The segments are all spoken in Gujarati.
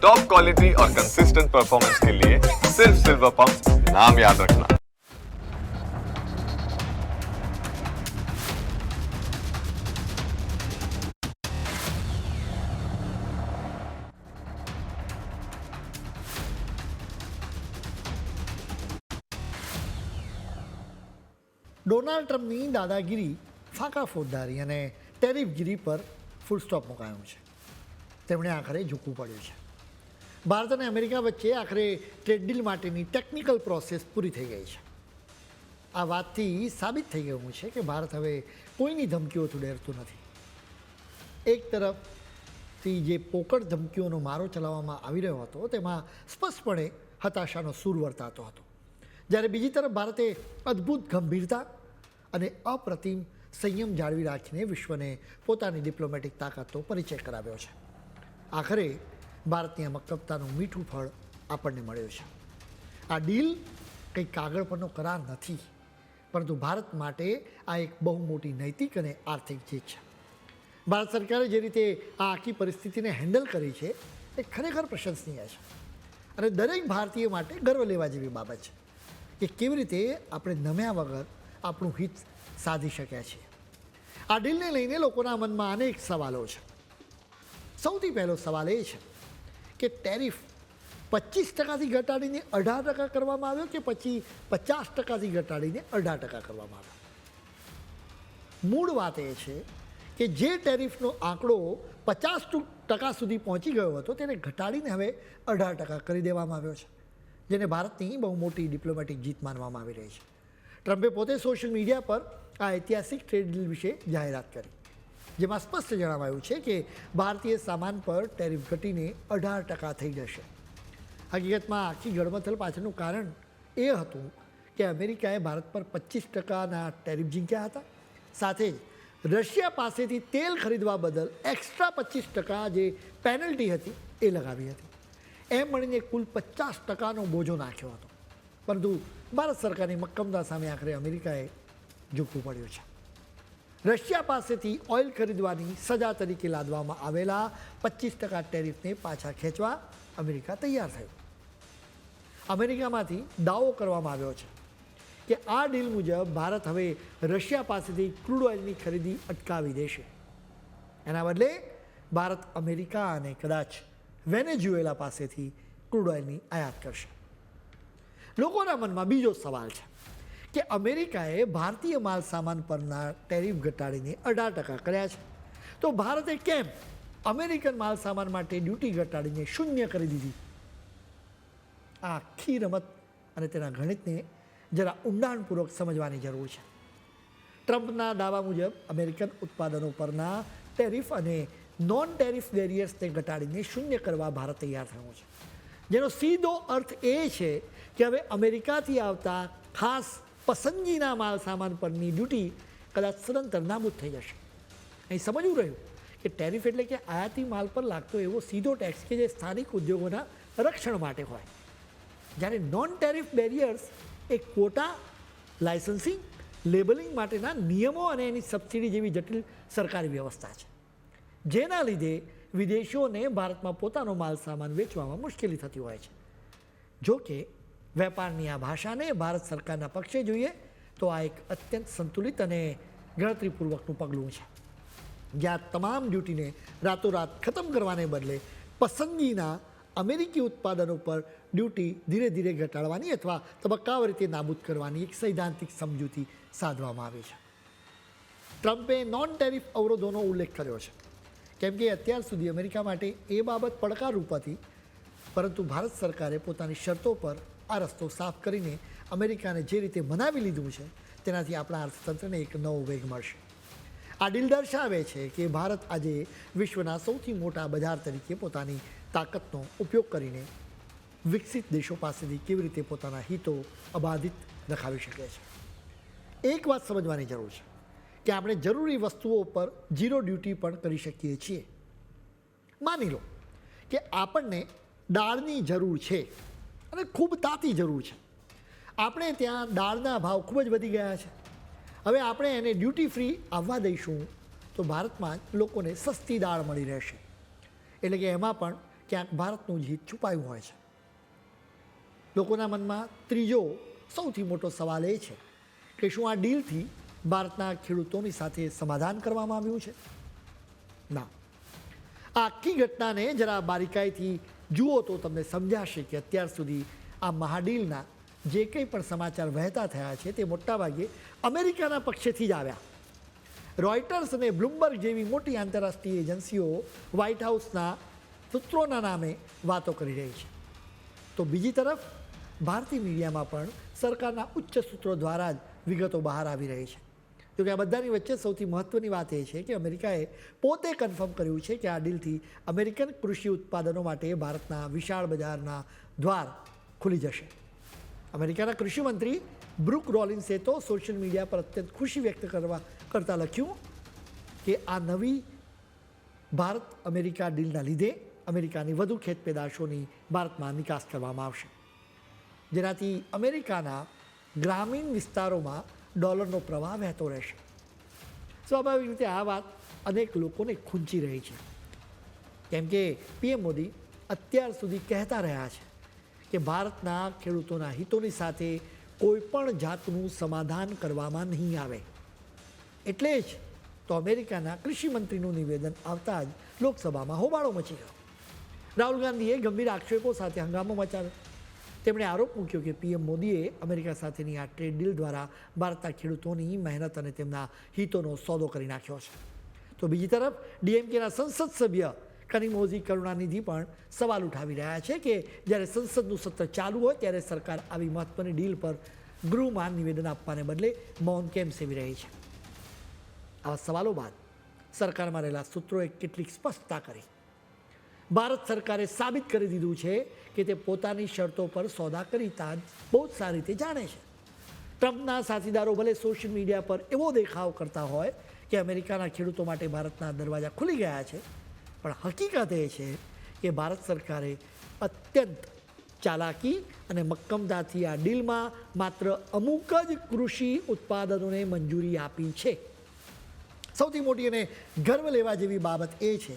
टॉप क्वालिटी और कंसिस्टेंट परफॉर्मेंस के लिए सिर्फ सिल्वर पंप नाम याद रखना। ડોનાલ્ડ ટ્રમ્પની દાદાગીરી, ફાંકા ફોજદારી અને ટેરિફગીરી પર ફૂલ સ્ટોપ મુકાયો છે. તેમણે આખરે ઝૂકવું પડ્યું છે. ભારત અને અમેરિકા વચ્ચે આખરે ટ્રેડ ડીલ માટેની ટેકનિકલ પ્રોસેસ પૂરી થઈ ગઈ છે. આ વાતથી સાબિત થઈ ગયું છે કે ભારત હવે કોઈની ધમકીઓથી ડરતું નથી. એક તરફથી જે પોકળ ધમકીઓનો મારો ચલાવવામાં આવી રહ્યો હતો તેમાં સ્પષ્ટપણે હતાશાનો સૂર વર્તાતો હતો, જ્યારે બીજી તરફ ભારતે અદ્ભુત ગંભીરતા અને અપ્રતિમ સંયમ જાળવી રાખીને વિશ્વને પોતાની ડિપ્લોમેટિક તાકાતનો પરિચય કરાવ્યો છે. આખરે ભારતની આ મક્કમતાનું મીઠું ફળ આપણને મળ્યું છે. આ ડીલ કંઈ કાગળ પરનો કરાર નથી, પરંતુ ભારત માટે આ એક બહુ મોટી નૈતિક અને આર્થિક જીત છે. ભારત સરકારે જે રીતે આ આખી પરિસ્થિતિને હેન્ડલ કરી છે એ ખરેખર પ્રશંસનીય છે અને દરેક ભારતીય માટે ગર્વ લેવા જેવી બાબત છે કે કેવી રીતે આપણે નમ્યા વગર આપણું હિત સાધી શક્યા છીએ. આ ડીલને લઈને લોકોના મનમાં અનેક સવાલો છે. સૌથી પહેલો સવાલ એ છે કે ટેરિફ 25%થી ઘટાડીને 18% કરવામાં આવ્યો કે પછી 50%થી ઘટાડીને 18% કરવામાં આવ્યો. મૂળ વાત એ છે કે જે ટેરિફનો આંકડો 50% સુધી પહોંચી ગયો હતો તેને ઘટાડીને હવે 18% કરી દેવામાં આવ્યો છે, જેને ભારતની બહુ મોટી ડિપ્લોમેટિક જીત માનવામાં આવી રહી છે. ટ્રમ્પે પોતે સોશિયલ મીડિયા પર આ ઐતિહાસિક ટ્રેડ ડીલ વિશે જાહેરાત કરી, જેમાં સ્પષ્ટ જણાવાયું છે કે ભારતીય સામાન પર ટેરિફ ઘટીને 18% થઈ જશે. હકીકતમાં આખી ગડમથલ પાછળનું કારણ એ હતું કે અમેરિકાએ ભારત પર 25%ના ટેરિફ ઝીંક્યા હતા. સાથે જ રશિયા પાસેથી તેલ ખરીદવા બદલ એક્સ્ટ્રા 25% જે પેનલ્ટી હતી એ લગાવી હતી. એમ મળીને કુલ 50%નો બોજો નાખ્યો હતો. પરંતુ ભારત સરકારની મક્કમતા સામે આખરે અમેરિકાએ ઝૂકવું પડ્યું છે. રશિયા પાસેથી ઓઇલ ખરીદવાની સજા તરીકે લાદવામાં આવેલા 25% ટેરિફને પાછા ખેંચવા અમેરિકા તૈયાર થયું. અમેરિકામાંથી દાવો કરવામાં આવ્યો છે કે આ ડીલ મુજબ ભારત હવે રશિયા પાસેથી ક્રૂડ ઓઇલની ખરીદી અટકાવી દેશે. એના બદલે ભારત અમેરિકા અને કદાચ વેનેઝુએલા પાસેથી ક્રૂડ ઓઇલની આયાત કરશે. લોકોના મનમાં બીજો સવાલ છે કે અમેરિકાએ ભારતીય માલ સામાન પરના ટેરિફ ઘટાડીને 18% કર્યા છે, તો ભારતે કેમ અમેરિકન માલ સામાન માટે ડ્યુટી ઘટાડીને 0 કરી દીધી? આ આખી રમત અને તેના ગણિતને જરા ઊંડાણપૂર્વક સમજવાની જરૂર છે. ટ્રમ્પના દાવા મુજબ અમેરિકન ઉત્પાદનો પરના ટેરિફ અને નોન ટેરિફ બેરિયર્સને ઘટાડીને 0 કરવા ભારત તૈયાર થયું છે, જેનો સીધો અર્થ એ છે કે હવે અમેરિકાથી આવતા ખાસ પસંદગીના માલ સામાન પરની ડ્યુટી કદાચ સદંતર નાબૂદ થઈ જશે. અહીં સમજવું રહ્યું કે ટેરિફ એટલે કે આયાતી માલ પર લાગતો એવો સીધો ટેક્સ કે જે સ્થાનિક ઉદ્યોગોના રક્ષણ માટે હોય, જ્યારે નોન ટેરિફ બેરિયર્સ એ ક્વોટા, લાયસન્સિંગ, લેબલિંગ માટેના નિયમો અને એની સબસિડી જેવી જટિલ સરકારી વ્યવસ્થા છે, જેના લીધે વિદેશીઓને ભારતમાં પોતાનો માલ સામાન વેચવામાં મુશ્કેલી થતી હોય છે. જો કે વેપારની આ ભાષાને ભારત સરકારના પક્ષે જોઈએ તો આ એક અત્યંત સંતુલિત અને ગણતરીપૂર્વકનું પગલું છે, જ્યાં તમામ ડ્યુટીને રાતોરાત ખતમ કરવાને બદલે પસંદગીના અમેરિકી ઉત્પાદનો પર ડ્યુટી ધીરે ધીરે ઘટાડવાની અથવા તબક્કાવાર રીતે નાબૂદ કરવાની એક સૈદ્ધાંતિક સમજૂતી સાધવામાં આવી છે. ટ્રમ્પે નોન ટેરિફ અવરોધોનો ઉલ્લેખ કર્યો છે, કેમ કે અત્યાર સુધી અમેરિકા માટે એ બાબત પડકારરૂપ હતી, પરંતુ ભારત સરકારે પોતાની શરતો પર આ રસ્તો સાફ કરીને અમેરિકાને જે રીતે મનાવી લીધું છે તેનાથી આપણા અર્થતંત્રને એક નવો વેગ મળશે. આ ડીલ દર્શાવે છે કે ભારત આજે વિશ્વના સૌથી મોટા બજાર તરીકે પોતાની તાકાતનો ઉપયોગ કરીને વિકસિત દેશો પાસેથી કેવી રીતે પોતાના હિતો અબાધિત રખાવી શકે છે. એક વાત સમજવાની જરૂર છે કે આપણે જરૂરી વસ્તુઓ પર 0 ડ્યુટી પણ કરી શકીએ છીએ. માની લો કે આપણને દાળની જરૂર છે અને ખૂબ તાતી જરૂર છે. આપણે ત્યાં દાળના ભાવ ખૂબ જ વધી ગયા છે. હવે આપણે એને ડ્યુટી ફ્રી આવવા દઈશું તો ભારતમાં લોકોને સસ્તી દાળ મળી રહેશે. એટલે કે એમાં પણ ક્યાંક ભારતનું જ હિત છુપાયું હોય છે. લોકોના મનમાં ત્રીજો સૌથી મોટો સવાલ એ છે કે શું આ ડીલથી ભારતના ખેડૂતોની સાથે સમાધાન કરવામાં આવ્યું છે? ના. આ આખી ઘટનાને જરા બારીકાઈથી જુઓ તો તમને સમજાશે કે અત્યાર સુધી આ મહાડીલના જે કંઈ પણ સમાચાર વહેતા થયા છે તે મોટાભાગે અમેરિકાના પક્ષેથી જ આવ્યા. રોયટર્સ અને બ્લુમબર્ગ જેવી મોટી આંતરરાષ્ટ્રીય એજન્સીઓ વ્હાઇટ હાઉસના સૂત્રોના નામે વાતો કરી રહી છે. તો બીજી તરફ ભારતીય મીડિયામાં પણ સરકારના ઉચ્ચ સૂત્રો દ્વારા જ વિગતો બહાર આવી રહી છે. જોકે આ બધાની વચ્ચે સૌથી મહત્ત્વની વાત એ છે કે અમેરિકાએ પોતે કન્ફર્મ કર્યું છે કે આ ડીલથી અમેરિકન કૃષિ ઉત્પાદનો માટે ભારતના વિશાળ બજારના દ્વાર ખુલી જશે. અમેરિકાના કૃષિમંત્રી બ્રુક રોલિન્સે તો સોશિયલ મીડિયા પર અત્યંત ખુશી વ્યક્ત કરતા લખ્યું કે આ નવી ભારત અમેરિકા ડીલના લીધે અમેરિકાની વધુ ખેત પેદાશોની ભારતમાં નિકાસ કરવામાં આવશે, જેનાથી અમેરિકાના ગ્રામીણ વિસ્તારોમાં ડોલરનો પ્રવાહ વહેતો રહેશે. સ્વાભાવિક રીતે આ વાત અનેક લોકોને ખૂંચી રહી છે, કેમ કે પીએમ મોદી અત્યાર સુધી કહેતા રહ્યા છે કે ભારતના ખેડૂતોના હિતોની સાથે કોઈ પણ જાતનું સમાધાન કરવામાં નહીં આવે. એટલે જ તો અમેરિકાના કૃષિમંત્રીનું નિવેદન આવતા જ લોકસભામાં હોબાળો મચી ગયો. રાહુલ ગાંધીએ ગંભીર આક્ષેપો સાથે હંગામો મચાવ્યો. તેમણે આરોપ મૂક્યો કે પીએમ મોદીએ અમેરિકા સાથેની આ ટ્રેડ ડીલ દ્વારા ભારતના ખેડૂતોની મહેનત અને તેમના હિતોનો સોદો કરી નાખ્યો છે. તો બીજી તરફ ડીએમકેના સંસદ સભ્ય કનિમોઝી કરુણાનિધિ પણ સવાલ ઉઠાવી રહ્યા છે કે જ્યારે સંસદનું સત્ર ચાલુ હોય ત્યારે સરકાર આવી મહત્ત્વની ડીલ પર ગૃહમાં નિવેદન આપવાને બદલે મૌન કેમ સેવી રહી છે. આવા સવાલો બાદ સરકારમાં રહેલા સૂત્રોએ કેટલીક સ્પષ્ટતા કરી. ભારત સરકારે સાબિત કરી દીધું છે કે તે પોતાની શરતો પર સોદા કરીતા જ બહુ જ સારી રીતે જાણે છે. ટ્રમ્પના સાથીદારો ભલે સોશિયલ મીડિયા પર એવો દેખાવ કરતા હોય કે અમેરિકાના ખેડૂતો માટે ભારતના દરવાજા ખુલી ગયા છે, પણ હકીકત એ છે કે ભારત સરકારે અત્યંત ચાલાકી અને મક્કમતાથી આ ડીલમાં માત્ર અમુક જ કૃષિ ઉત્પાદનોને મંજૂરી આપી છે. સૌથી મોટી અને ગર્વ લેવા જેવી બાબત એ છે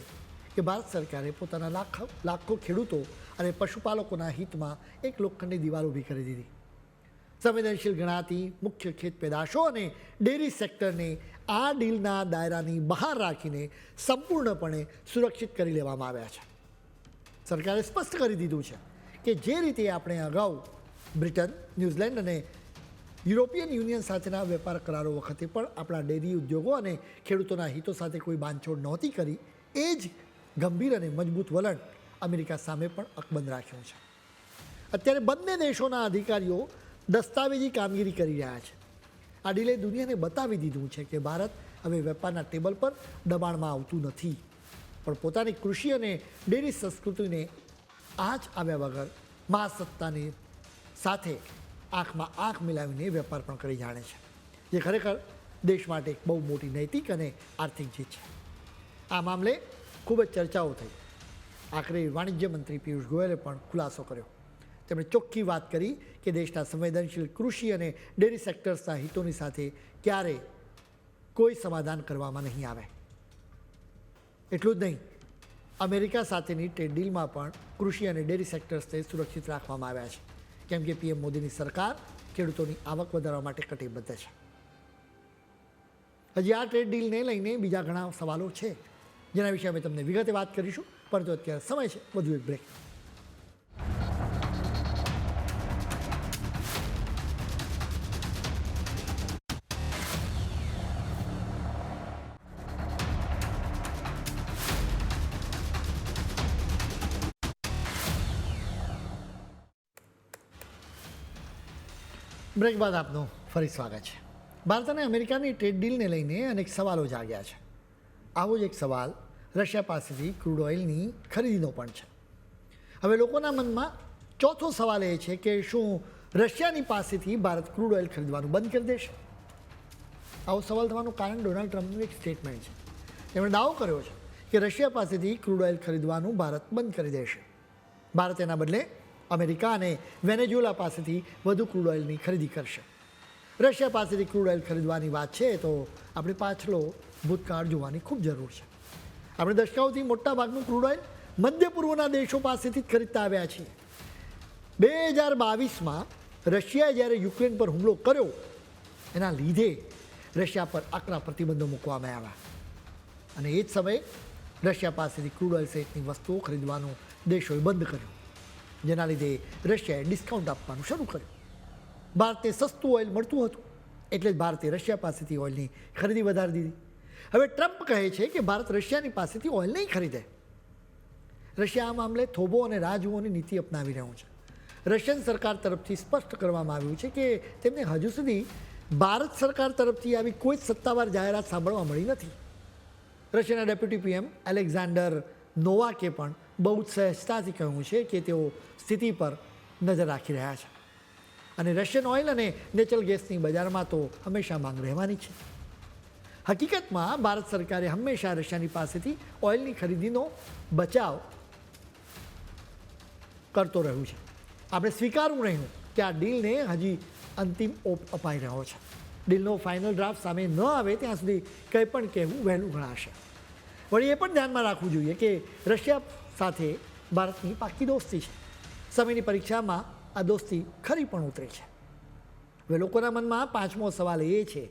કે ભારત સરકારે પોતાના લાખો ખેડૂતો અને પશુપાલકોના હિતમાં એક લોખંડની દિવાલ ઊભી કરી દીધી. સંવેદનશીલ ગણાતી મુખ્ય ખેત પેદાશો અને ડેરી સેક્ટરને આ ડીલના દાયરાની બહાર રાખીને સંપૂર્ણપણે સુરક્ષિત કરી લેવામાં આવ્યા છે. સરકારે સ્પષ્ટ કરી દીધું છે કે જે રીતે આપણે અગાઉ બ્રિટન, ન્યૂઝીલેન્ડ અને યુરોપિયન યુનિયન સાથેના વેપાર કરારો વખતે પણ આપણા ડેરી ઉદ્યોગો અને ખેડૂતોના હિતો સાથે કોઈ બાંધછોડ નહોતી કરી, એ જ ગંભીર અને મજબૂત વલણ અમેરિકા સામે પણ અકબંધ રાખ્યું છે. અત્યારે બંને દેશોના અધિકારીઓ દસ્તાવેજી કામગીરી કરી રહ્યા છે. આ ડીલે દુનિયાને બતાવી દીધું છે કે ભારત હવે વેપારના ટેબલ પર દબાણમાં આવતું નથી, પણ પોતાની કૃષિ અને ડેરી સંસ્કૃતિને આંચ આવ્યા વગર મહાસત્તાની સાથે આંખમાં આંખ મિલાવીને વેપાર પણ કરી જાણે છે, જે ખરેખર દેશ માટે એક બહુ મોટી નૈતિક અને આર્થિક જીત છે. આ મામલે ખૂબ જ ચર્ચાઓ થઈ. આખરે વાણિજ્ય મંત્રી પિયુષ ગોયલે પણ ખુલાસો કર્યો. તેમણે ચોખ્ખી વાત કરી કે દેશના સંવેદનશીલ કૃષિ અને ડેરી સેક્ટર્સના હિતોની સાથે ક્યારેય કોઈ સમાધાન કરવામાં નહીં આવે. એટલું જ નહીં, અમેરિકા સાથેની ટ્રેડ ડીલમાં પણ કૃષિ અને ડેરી સેક્ટર્સને સુરક્ષિત રાખવામાં આવ્યા છે, કેમ કે પીએમ મોદીની સરકાર ખેડૂતોની આવક વધારવા માટે કટિબદ્ધ છે. હજી આ ટ્રેડ ડીલને લઈને બીજા ઘણા સવાલો છે, જેના વિશે અમે તમને વિગતે વાત કરીશું, પરંતુ અત્યારે સમય છે વધુ એક બ્રેક. બ્રેક બાદ આપનું ફરી સ્વાગત છે. ભારત અને અમેરિકાની ટ્રેડ ડીલને લઈને અનેક સવાલો જાગ્યા છે. આવો જ એક સવાલ રશિયા પાસેથી ક્રૂડ ઓઇલની ખરીદીનો પણ છે. હવે લોકોના મનમાં ચોથો સવાલ એ છે કે શું રશિયાની પાસેથી ભારત ક્રૂડ ઓઇલ ખરીદવાનું બંધ કરી દેશે? આવો સવાલ થવાનું કારણ ડોનાલ્ડ ટ્રમ્પનું એક સ્ટેટમેન્ટ છે. તેમણે દાવો કર્યો છે કે રશિયા પાસેથી ક્રૂડ ઓઇલ ખરીદવાનું ભારત બંધ કરી દેશે. ભારત એના બદલે અમેરિકા અને વેનેઝુએલા પાસેથી વધુ ક્રૂડ ઓઇલની ખરીદી કરશે. રશિયા પાસેથી ક્રૂડ ઓઇલ ખરીદવાની વાત છે તો આપણે પાછલો ભૂતકાળ જોવાની ખૂબ જરૂર છે. આપણે દશકાઓથી મોટાભાગનું ક્રૂડ ઓઇલ મધ્ય પૂર્વના દેશો પાસેથી જ ખરીદતા આવ્યા છીએ. 2022માં રશિયાએ જ્યારે યુક્રેન પર હુમલો કર્યો એના લીધે રશિયા પર આકરા પ્રતિબંધો મૂકવામાં આવ્યા અને એ જ સમયે રશિયા પાસેથી ક્રૂડ ઓઇલ સહિતની વસ્તુઓ ખરીદવાનું દેશોએ બંધ કર્યું, જેના લીધે રશિયાએ ડિસ્કાઉન્ટ આપવાનું શરૂ કર્યું. ભારતને સસ્તું ઓઇલ મળતું હતું એટલે જ ભારતે રશિયા પાસેથી ઓઇલની ખરીદી વધારી દીધી. હવે ટ્રમ્પ કહે છે કે ભારત રશિયાની પાસેથી ઓઇલ નહીં ખરીદે. રશિયા આ મામલે થોભો અને રાહ જોવાની નીતિ અપનાવી રહ્યું છે. રશિયન સરકાર તરફથી સ્પષ્ટ કરવામાં આવ્યું છે કે તેમને હજુ સુધી ભારત સરકાર તરફથી આવી કોઈ જ સત્તાવાર જાહેરાત સાંભળવા મળી નથી. રશિયાના ડેપ્યુટી પીએમ એલેક્ઝાન્ડર નોવાકે પણ બહુ જ સહજતાથી કહ્યું છે કે તેઓ સ્થિતિ પર નજર રાખી રહ્યા છે અને રશિયન ઓઇલ અને નેચરલ ગેસની બજારમાં તો હંમેશા માંગ રહેવાની છે. હકીકતમાં ભારત સરકારે હંમેશા રશિયાની પાસેથી ઓઇલની ખરીદીનો બચાવ કરતો રહ્યું છે. આપણે સ્વીકારવું રહ્યું કે આ ડીલને હજી અંતિમ ઓપ અપાઈ રહ્યો છે. ડીલનો ફાઇનલ ડ્રાફ્ટ સામે ન આવે ત્યાં સુધી કંઈ પણ કહેવું વહેલું ગણાશે. વળી એ પણ ધ્યાનમાં રાખવું જોઈએ કે રશિયા સાથે ભારતની પાકી દોસ્તી છે. સમયની પરીક્ષામાં આ દોસ્તી ખરી પણ ઉતરે છે. હવે લોકોના મનમાં પાંચમો સવાલ એ છે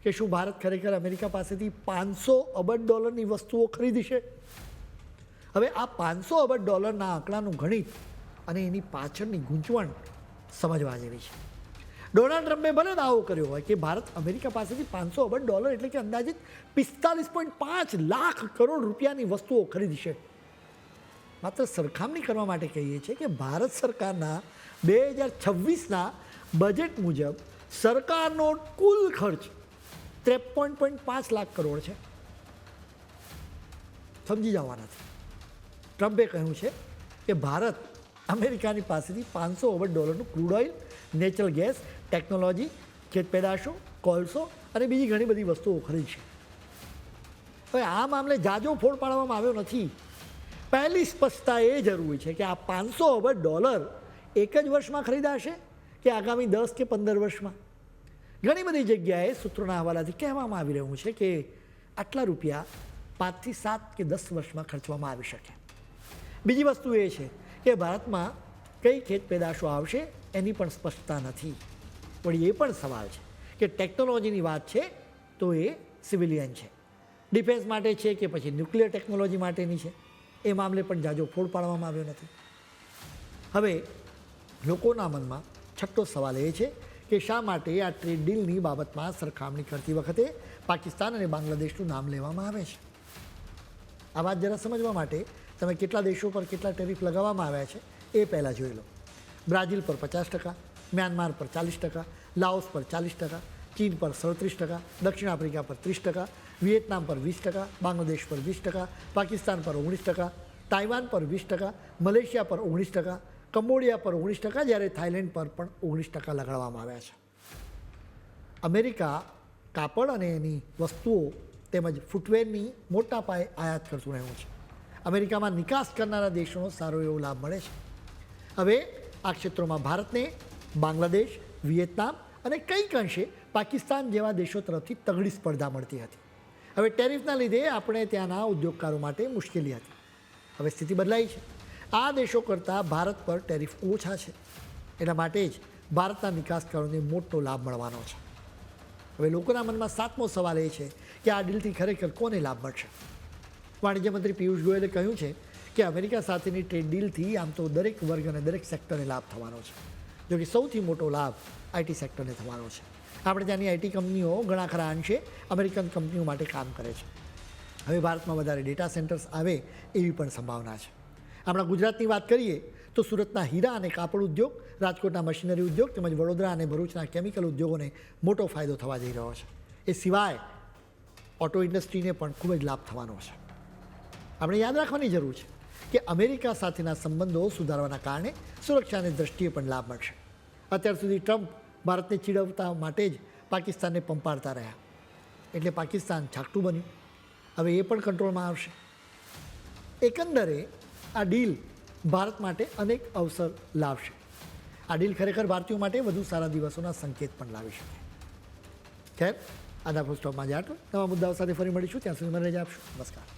કે શું ભારત ખરેખર અમેરિકા પાસેથી $500 અબજની વસ્તુઓ ખરીદશે? હવે આ $500 અબજ આંકડાનું ગણિત અને એની પાછળની ગૂંચવણ સમજવા જેવી છે. ડોનાલ્ડ ટ્રમ્પે ભલે દાવો કર્યો હોય કે ભારત અમેરિકા પાસેથી $500 અબજ એટલે કે અંદાજિત 45.5 લાખ કરોડ રૂપિયાની વસ્તુઓ ખરીદશે. માત્ર સરખામણી કરવા માટે કહીએ છીએ કે ભારત સરકારના 2026ના બજેટ મુજબ સરકારનો કુલ ખર્ચ 53.5 લાખ કરોડ છે. સમજી જવાના. ટ્રમ્પે કહ્યું છે કે ભારત અમેરિકાની પાસેથી $500 અબજનું crude oil, natural gas, technology, ખેત પેદાશો, કોલસો અને બીજી ઘણી બધી વસ્તુઓ ખરીદશે. હવે આ મામલે જાજો ફોડ પાડવામાં આવ્યો નથી. પહેલી સ્પષ્ટતા એ જરૂરી છે કે આ $500 અબજ એક જ વર્ષમાં ખરીદાશે કે આગામી 10 કે 15 વર્ષમાં. ઘણી બધી જગ્યાએ સૂત્રોના હવાલાથી કહેવામાં આવી રહ્યું છે કે આટલા રૂપિયા 5 થી 7 કે 10 વર્ષમાં ખર્ચવામાં આવી શકે. બીજી વસ્તુ એ છે કે ભારતમાં કઈ ખેત પેદાશો આવશે એની પણ સ્પષ્ટતા નથી. વળી એ પણ સવાલ છે કે ટેકનોલોજીની વાત છે તો એ સિવિલિયન છે, ડિફેન્સ માટે છે કે પછી ન્યુક્લિયર ટેકનોલોજી માટેની છે, એ મામલે પણ જાજો ફોડ પાડવામાં આવ્યો નથી. હવે લોકોના મનમાં છઠ્ઠો સવાલ એ છે કે શા માટે આ ટ્રેડ ડીલની બાબતમાં સરખામણી કરતી વખતે પાકિસ્તાન અને બાંગ્લાદેશનું નામ લેવામાં આવે છે. આ વાત જરા સમજવા માટે તમે કેટલા દેશો પર કેટલા ટેરિફ લગાવવામાં આવ્યા છે એ પહેલાં જોઈ લો. બ્રાઝિલ પર 50%, મ્યાનમાર પર 40%, લાઓસ પર 40%, ચીન પર 37%, દક્ષિણ આફ્રિકા પર 30%, વિયેતનામ પર 20%, બાંગ્લાદેશ પર 20%, પાકિસ્તાન પર 19%, તાઇવાન પર 20%, મલેશિયા પર 19%, કંબોડિયા પર 19%, જ્યારે થાઇલેન્ડ પર પણ 19% લગાડવામાં આવ્યા છે. અમેરિકા કાપડ અને એની વસ્તુઓ તેમજ ફૂટવેરની મોટા પાયે આયાત કરતું રહ્યું છે. અમેરિકામાં નિકાસ કરનારા દેશોનો સારો એવો લાભ મળે છે. હવે આ ક્ષેત્રોમાં ભારતને બાંગ્લાદેશ, વિયેતનામ અને કંઈક અંશે પાકિસ્તાન જેવા દેશો તરફથી તગડી સ્પર્ધા મળતી હતી. હવે ટેરિફના લીધે આપણે ત્યાંના ઉદ્યોગકારો માટે મુશ્કેલી હતી. હવે સ્થિતિ બદલાઈ છે. આ દેશો કરતાં ભારત પર ટેરિફ ઓછા છે. એટલા માટે જ ભારતના નિકાસકારોને મોટો લાભ મળવાનો છે. હવે લોકોના મનમાં સાતમો સવાલ એ છે કે આ ડીલથી ખરેખર કોને લાભ મળશે? વાણિજ્ય મંત્રી પિયુષ ગોયલે કહ્યું છે કે અમેરિકા સાથેની ટ્રેડ ડીલથી આમ તો દરેક વર્ગ અને દરેક સેક્ટરને લાભ થવાનો છે. જોકે સૌથી મોટો લાભ આઈટી સેક્ટરને થવાનો છે. આપણે ત્યાંની આઈટી કંપનીઓ ઘણા ખરા અંશે અમેરિકન કંપનીઓ માટે કામ કરે છે. હવે ભારતમાં વધારે ડેટા સેન્ટર્સ આવે એવી પણ સંભાવના છે. આપણા ગુજરાતની વાત કરીએ તો સુરતના હીરા અને કાપડ ઉદ્યોગ, રાજકોટના મશીનરી ઉદ્યોગ તેમજ વડોદરા અને ભરૂચના કેમિકલ ઉદ્યોગોને મોટો ફાયદો થવા જઈ રહ્યો છે. એ સિવાય ઓટો ઇન્ડસ્ટ્રીને પણ ખૂબ જ લાભ થવાનો છે. આપણે યાદ રાખવાની જરૂર છે કે અમેરિકા સાથેના સંબંધો સુધારવાના કારણે સુરક્ષાની દ્રષ્ટિએ પણ લાભ મળશે. અત્યાર સુધી ટ્રમ્પ ભારતને ચીડવતા માટે જ પાકિસ્તાનને પંપાડતા રહ્યા, એટલે પાકિસ્તાન છાકટું બન્યું. હવે એ પણ કંટ્રોલમાં આવશે. એકંદરે આ ડીલ ભારત માટે અનેક અવસર લાવશે. આ ડીલ ખરેખર ભારતીયો માટે વધુ સારા દિવસોના સંકેત પણ લાવી શકે. ખેર, આના ફૂલ સ્ટોપમાં જ આટલું. નવા મુદ્દાઓ સાથે ફરી મળીશું. ત્યાં સુધી મને રજા આપશો. નમસ્કાર.